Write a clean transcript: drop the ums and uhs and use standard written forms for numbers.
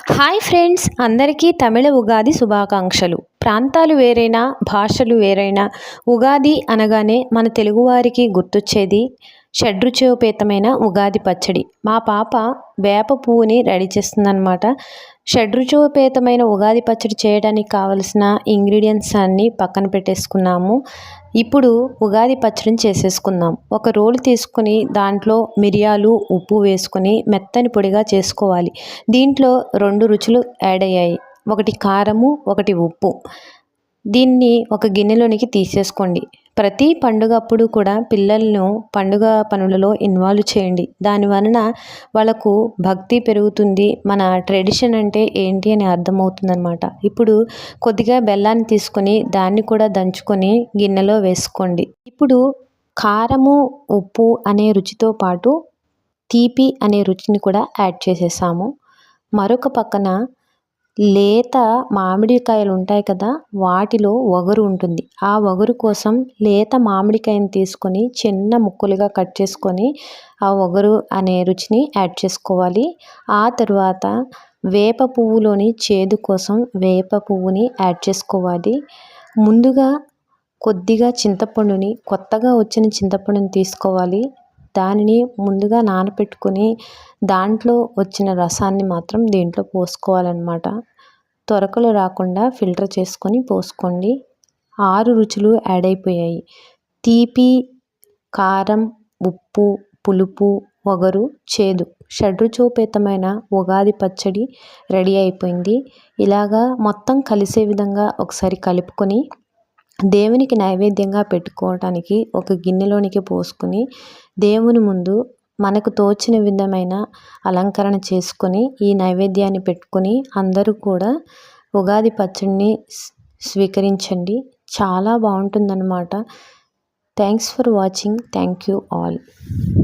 Hi friends, అందరికీ తమిళ ఉగాది శుభాకాంక్షలు. ప్రాంతాలు వేరైనా భాషలు వేరైనా ఉగాది అనగానే మన తెలుగువారికి గుర్తొచ్చేది షడ్రుచోపేతమైన ఉగాది పచ్చడి. మా పాప వేప పువ్వుని రెడీ చేస్తుందన్నమాట. షడ్రుచోపేతమైన ఉగాది పచ్చడి చేయడానికి కావలసిన ఇంగ్రీడియంట్స్ అన్నీ పక్కన పెట్టేసుకున్నాము. ఇప్పుడు ఉగాది పచ్చడిని చేసేసుకుందాం. ఒక రోలు తీసుకుని దాంట్లో మిరియాలు ఉప్పు వేసుకొని మెత్తని పొడిగా చేసుకోవాలి. దీంట్లో 2 రుచులు యాడ్ అయ్యాయి. ఒకటి కారము, ఒకటి ఉప్పు. దీన్ని ఒక గిన్నెలోనికి తీసేసుకోండి. ప్రతి పండుగ అప్పుడు కూడా పిల్లలను పండుగ పనులలో ఇన్వాల్వ్ చేయండి. దానివలన వాళ్ళకు భక్తి పెరుగుతుంది. మన ట్రెడిషన్ అంటే ఏంటి అని అర్థమవుతుందన్నమాట. ఇప్పుడు కొద్దిగా బెల్లాన్ని తీసుకొని దాన్ని కూడా దంచుకొని గిన్నెలో వేసుకోండి. ఇప్పుడు కారము, ఉప్పు అనే రుచితో పాటు తీపి అనే రుచిని కూడా యాడ్ చేసేసాము. మరొక పక్కన లేత మామిడికాయలు ఉంటాయి కదా, వాటిలో వగరు ఉంటుంది. ఆ వగరు కోసం లేత మామిడికాయని తీసుకొని చిన్న ముక్కలుగా కట్ చేసుకొని ఆ వగరు అనే రుచిని యాడ్ చేసుకోవాలి. ఆ తరువాత వేప పువ్వులోని చేదు కోసం వేప పువ్వుని యాడ్ చేసుకోవాలి. ముందుగా కొద్దిగా చింతపండుని, కొత్తగా వచ్చిన చింతపండుని తీసుకోవాలి. దానిని ముందుగా నానబెట్టుకొని దాంట్లో వచ్చిన రసాన్ని మాత్రం దీంట్లో పోసుకోవాలన్నమాట. తొరకలు రాకుండా ఫిల్టర్ చేసుకొని పోసుకోండి. 6 రుచులు యాడ్ అయిపోయాయి. తీపి, కారం, ఉప్పు, పులుపు, వగరు, చేదు, షడ్రుచోపేతమైన ఉగాది పచ్చడి రెడీ అయిపోయింది. ఇలాగా మొత్తం కలిసే విధంగా ఒకసారి కలుపుకొని దేవునికి నైవేద్యంగా పెట్టుకోవటానికి ఒక గిన్నెలోనికి పోసుకొని దేవుని ముందు మనకు తోచిన విధమైన అలంకరణ చేసుకొని ఈ నైవేద్యాన్ని పెట్టుకొని అందరూ కూడా ఉగాది పచ్చడిని స్వీకరించండి. చాలా బాగుంటుందన్నమాట. Thanks for watching. Thank you all.